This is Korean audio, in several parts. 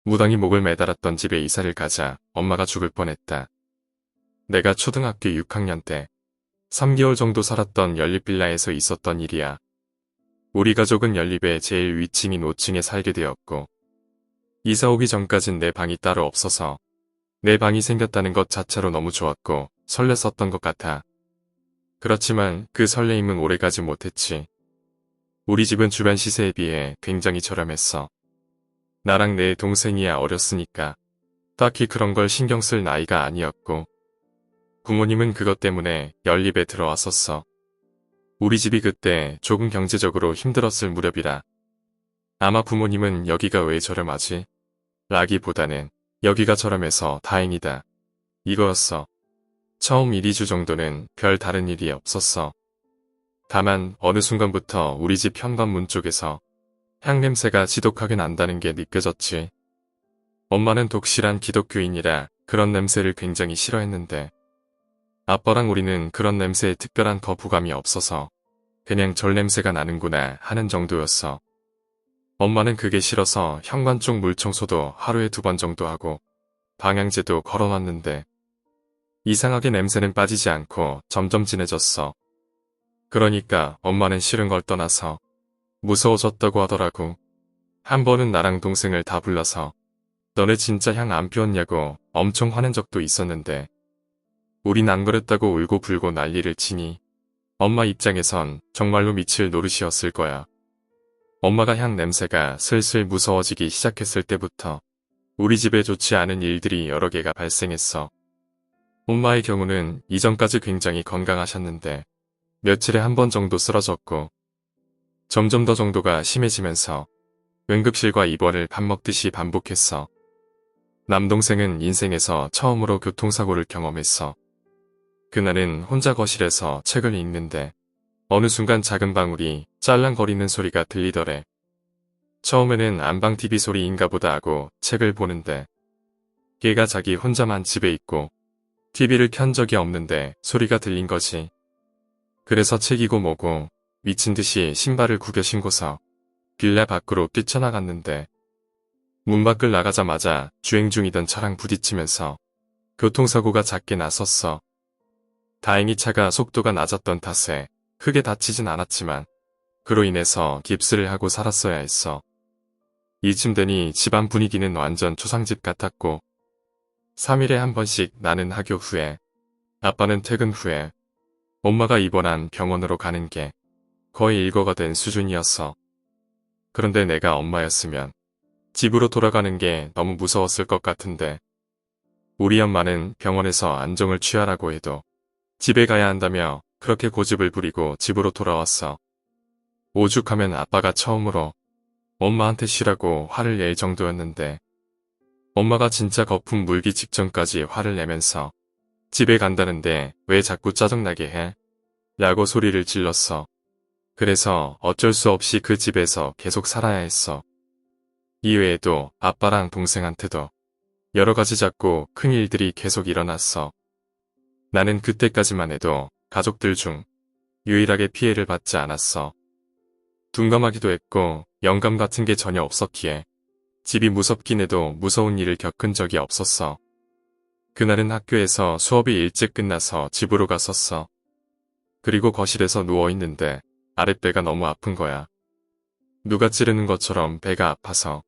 무당이 목을 매달았던 집에 이사를 가자 엄마가 죽을 뻔했다. 내가 초등학교 6학년 때 3개월 정도 살았던 연립빌라에서 있었던 일이야. 우리 가족은 연립의 제일 위층인 5층에 살게 되었고 이사 오기 전까진 내 방이 따로 없어서 내 방이 생겼다는 것 자체로 너무 좋았고 설렜었던 것 같아. 그렇지만 그 설레임은 오래가지 못했지. 우리 집은 주변 시세에 비해 굉장히 저렴했어. 나랑 내 동생이야 어렸으니까 딱히 그런 걸 신경 쓸 나이가 아니었고 부모님은 그것 때문에 연립에 들어왔었어. 우리 집이 그때 조금 경제적으로 힘들었을 무렵이라 아마 부모님은 여기가 왜 저렴하지? 라기보다는 여기가 저렴해서 다행이다. 이거였어. 처음 1, 2주 정도는 별 다른 일이 없었어. 다만 어느 순간부터 우리 집 현관문 쪽에서 향 냄새가 지독하게 난다는 게 느껴졌지. 엄마는 독실한 기독교인이라 그런 냄새를 굉장히 싫어했는데 아빠랑 우리는 그런 냄새에 특별한 거부감이 없어서 그냥 절 냄새가 나는구나 하는 정도였어. 엄마는 그게 싫어서 현관 쪽 물청소도 하루에 2번 정도 하고 방향제도 걸어놨는데 이상하게 냄새는 빠지지 않고 점점 진해졌어. 그러니까 엄마는 싫은 걸 떠나서 무서워졌다고 하더라고. 한 번은 나랑 동생을 다 불러서 너네 진짜 향 안 피웠냐고 엄청 화낸 적도 있었는데 우린 안 그랬다고 울고불고 난리를 치니 엄마 입장에선 정말로 미칠 노릇이었을 거야. 엄마가 향 냄새가 슬슬 무서워지기 시작했을 때부터 우리 집에 좋지 않은 일들이 여러 개가 발생했어. 엄마의 경우는 이전까지 굉장히 건강하셨는데 며칠에 한 번 정도 쓰러졌고 점점 더 정도가 심해지면서 응급실과 입원을 밥 먹듯이 반복했어. 남동생은 인생에서 처음으로 교통사고를 경험했어. 그날은 혼자 거실에서 책을 읽는데 어느 순간 작은 방울이 짤랑거리는 소리가 들리더래. 처음에는 안방 TV 소리인가 보다 하고 책을 보는데 걔가 자기 혼자만 집에 있고 TV를 켠 적이 없는데 소리가 들린 거지. 그래서 책이고 뭐고 미친 듯이 신발을 구겨 신고서 빌라 밖으로 뛰쳐나갔는데 문 밖을 나가자마자 주행 중이던 차랑 부딪히면서 교통사고가 잦게 났었어. 다행히 차가 속도가 낮았던 탓에 크게 다치진 않았지만 그로 인해서 깁스를 하고 살았어야 했어. 이쯤 되니 집안 분위기는 완전 초상집 같았고 3일에 한 번씩 나는 학교 후에 아빠는 퇴근 후에 엄마가 입원한 병원으로 가는 게 거의 일과가 된 수준이었어. 그런데 내가 엄마였으면 집으로 돌아가는 게 너무 무서웠을 것 같은데 우리 엄마는 병원에서 안정을 취하라고 해도 집에 가야 한다며 그렇게 고집을 부리고 집으로 돌아왔어. 오죽하면 아빠가 처음으로 엄마한테 쉬라고 화를 낼 정도였는데 엄마가 진짜 거품 물기 직전까지 화를 내면서 집에 간다는데 왜 자꾸 짜증나게 해? 라고 소리를 질렀어. 그래서 어쩔 수 없이 그 집에서 계속 살아야 했어. 이외에도 아빠랑 동생한테도 여러 가지 작고 큰 일들이 계속 일어났어. 나는 그때까지만 해도 가족들 중 유일하게 피해를 받지 않았어. 둔감하기도 했고 영감 같은 게 전혀 없었기에 집이 무섭긴 해도 무서운 일을 겪은 적이 없었어. 그날은 학교에서 수업이 일찍 끝나서 집으로 갔었어. 그리고 거실에서 누워있는데 아랫배가 너무 아픈 거야. 누가 찌르는 것처럼 배가 아파서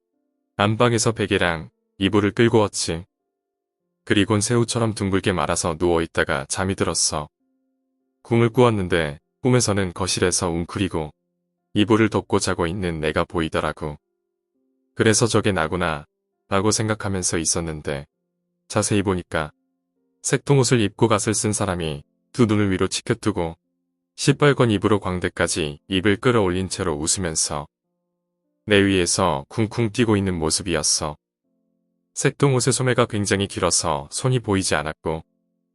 안방에서 베개랑 이불을 끌고 왔지. 그리곤 새우처럼 둥글게 말아서 누워있다가 잠이 들었어. 꿈을 꾸었는데 꿈에서는 거실에서 웅크리고 이불을 덮고 자고 있는 내가 보이더라고. 그래서 저게 나구나 라고 생각하면서 있었는데 자세히 보니까 색동옷을 입고 갓을 쓴 사람이 두 눈을 위로 치켜뜨고 시뻘건 입으로 광대까지 입을 끌어올린 채로 웃으면서 내 위에서 쿵쿵 뛰고 있는 모습이었어. 색동옷의 소매가 굉장히 길어서 손이 보이지 않았고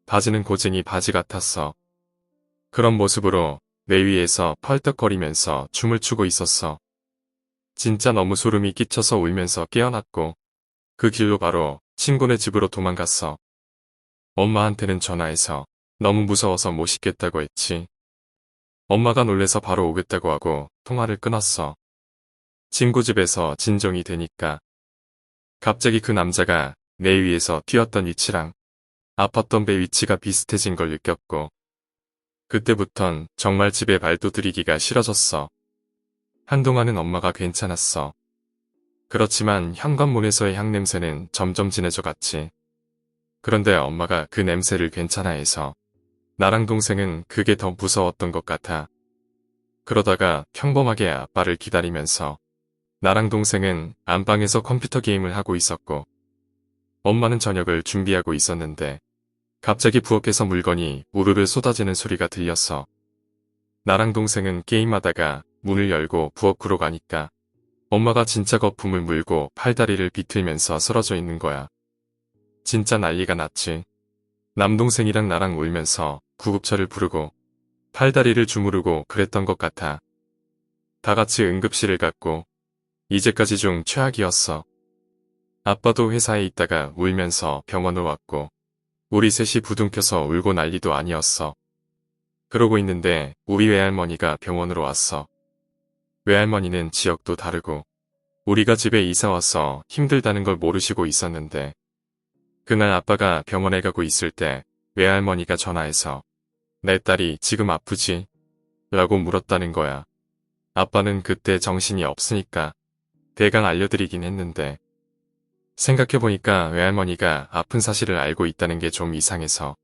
바지는 고쟁이 바지 같았어. 그런 모습으로 내 위에서 펄떡거리면서 춤을 추고 있었어. 진짜 너무 소름이 끼쳐서 울면서 깨어났고 그 길로 바로 친구네 집으로 도망갔어. 엄마한테는 전화해서 너무 무서워서 못 씻겠다고 했지. 엄마가 놀래서 바로 오겠다고 하고 통화를 끊었어. 친구 집에서 진정이 되니까 갑자기 그 남자가 내 위에서 뛰었던 위치랑 아팠던 배 위치가 비슷해진 걸 느꼈고 그때부턴 정말 집에 발도 들이기가 싫어졌어. 한동안은 엄마가 괜찮았어. 그렇지만 현관문에서의 향냄새는 점점 진해져 갔지. 그런데 엄마가 그 냄새를 괜찮아해서 나랑 동생은 그게 더 무서웠던 것 같아. 그러다가 평범하게 아빠를 기다리면서 나랑 동생은 안방에서 컴퓨터 게임을 하고 있었고 엄마는 저녁을 준비하고 있었는데 갑자기 부엌에서 물건이 우르르 쏟아지는 소리가 들렸어. 나랑 동생은 게임하다가 문을 열고 부엌으로 가니까 엄마가 진짜 거품을 물고 팔다리를 비틀면서 쓰러져 있는 거야. 진짜 난리가 났지. 남동생이랑 나랑 울면서 구급차를 부르고 팔다리를 주무르고 그랬던 것 같아. 다 같이 응급실을 갔고 이제까지 중 최악이었어. 아빠도 회사에 있다가 울면서 병원을 왔고 우리 셋이 부둥켜서 울고 난리도 아니었어. 그러고 있는데 우리 외할머니가 병원으로 왔어. 외할머니는 지역도 다르고 우리가 집에 이사 와서 힘들다는 걸 모르시고 있었는데 그날 아빠가 병원에 가고 있을 때 외할머니가 전화해서 내 딸이 지금 아프지? 라고 물었다는 거야. 아빠는 그때 정신이 없으니까 대강 알려드리긴 했는데 생각해보니까 외할머니가 아픈 사실을 알고 있다는 게 좀 이상해서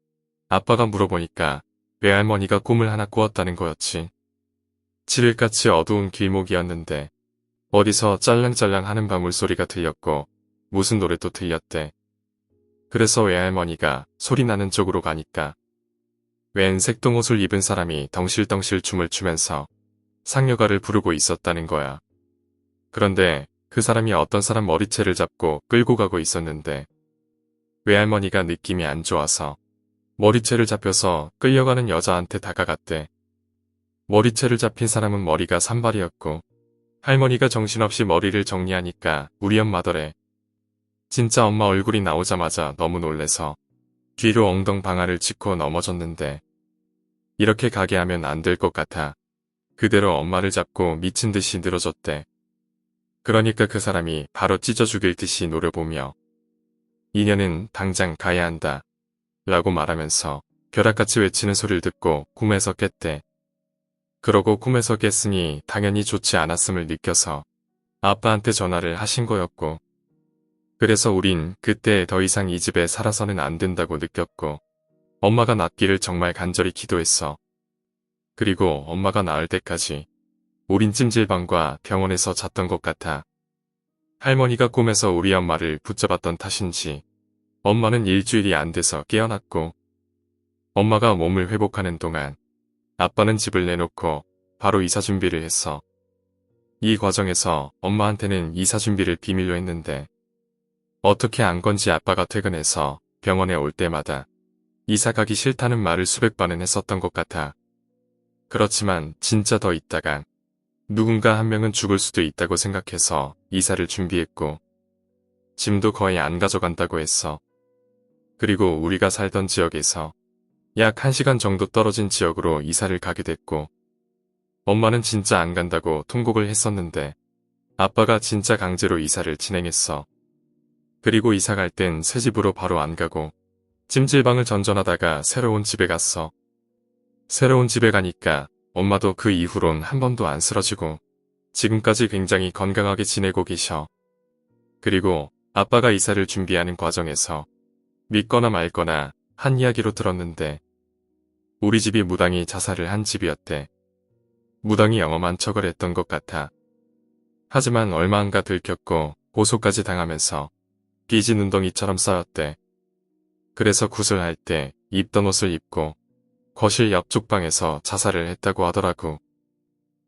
아빠가 물어보니까 외할머니가 꿈을 하나 꾸었다는 거였지. 칠흑같이 어두운 길목이었는데 어디서 짤랑짤랑 하는 방울소리가 들렸고 무슨 노래도 들렸대. 그래서 외할머니가 소리 나는 쪽으로 가니까 웬 색동옷을 입은 사람이 덩실덩실 춤을 추면서 상여가를 부르고 있었다는 거야. 그런데 그 사람이 어떤 사람 머리채를 잡고 끌고 가고 있었는데 외할머니가 느낌이 안 좋아서 머리채를 잡혀서 끌려가는 여자한테 다가갔대. 머리채를 잡힌 사람은 머리가 산발이었고 할머니가 정신없이 머리를 정리하니까 우리 엄마더래. 진짜 엄마 얼굴이 나오자마자 너무 놀래서 뒤로 엉덩방아를 짚고 넘어졌는데 이렇게 가게 하면 안 될 것 같아. 그대로 엄마를 잡고 미친 듯이 늘어졌대. 그러니까 그 사람이 바로 찢어 죽일 듯이 노려보며 이년은 당장 가야 한다 라고 말하면서 벼락같이 외치는 소리를 듣고 꿈에서 깼대. 그러고 꿈에서 깼으니 당연히 좋지 않았음을 느껴서 아빠한테 전화를 하신 거였고 그래서 우린 그때 더 이상 이 집에 살아서는 안 된다고 느꼈고 엄마가 낫기를 정말 간절히 기도했어. 그리고 엄마가 나을 때까지 우린 찜질방과 병원에서 잤던 것 같아. 할머니가 꿈에서 우리 엄마를 붙잡았던 탓인지 엄마는 일주일이 안 돼서 깨어났고 엄마가 몸을 회복하는 동안 아빠는 집을 내놓고 바로 이사 준비를 했어. 이 과정에서 엄마한테는 이사 준비를 비밀로 했는데 어떻게 안 건지 아빠가 퇴근해서 병원에 올 때마다 이사 가기 싫다는 말을 수백 번은 했었던 것 같아. 그렇지만 진짜 더 있다간 누군가 한 명은 죽을 수도 있다고 생각해서 이사를 준비했고 짐도 거의 안 가져간다고 했어. 그리고 우리가 살던 지역에서 약 1시간 정도 떨어진 지역으로 이사를 가게 됐고 엄마는 진짜 안 간다고 통곡을 했었는데 아빠가 진짜 강제로 이사를 진행했어. 그리고 이사 갈 땐 새 집으로 바로 안 가고 찜질방을 전전하다가 새로운 집에 갔어. 새로운 집에 가니까 엄마도 그 이후론 한 번도 안 쓰러지고 지금까지 굉장히 건강하게 지내고 계셔. 그리고 아빠가 이사를 준비하는 과정에서 믿거나 말거나 한 이야기로 들었는데 우리 집이 무당이 자살을 한 집이었대. 무당이 영험한 척을 했던 것 같아. 하지만 얼마 안가 들켰고 고소까지 당하면서 빚이 눈덩이처럼 쌓였대. 그래서 구슬할 때 입던 옷을 입고 거실 옆쪽 방에서 자살을 했다고 하더라고.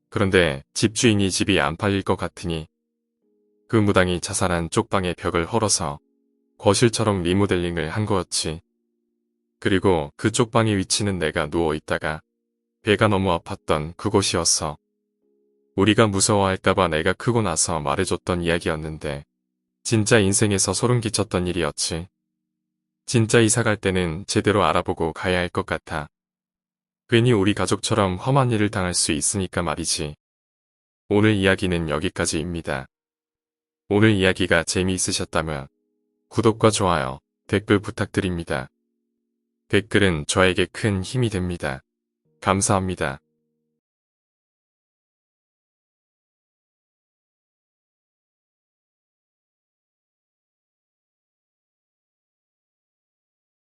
그런데 집주인이 집이 안 팔릴 것 같으니 그 무당이 자살한 쪽방의 벽을 헐어서 거실처럼 리모델링을 한 거였지. 그리고 그 쪽방의 위치는 내가 누워있다가 배가 너무 아팠던 그곳이었어. 우리가 무서워할까봐 내가 크고 나서 말해줬던 이야기였는데 진짜 인생에서 소름 끼쳤던 일이었지. 진짜 이사 갈 때는 제대로 알아보고 가야 할 것 같아. 괜히 우리 가족처럼 험한 일을 당할 수 있으니까 말이지. 오늘 이야기는 여기까지입니다. 오늘 이야기가 재미있으셨다면 구독과 좋아요, 댓글 부탁드립니다. 댓글은 저에게 큰 힘이 됩니다. 감사합니다.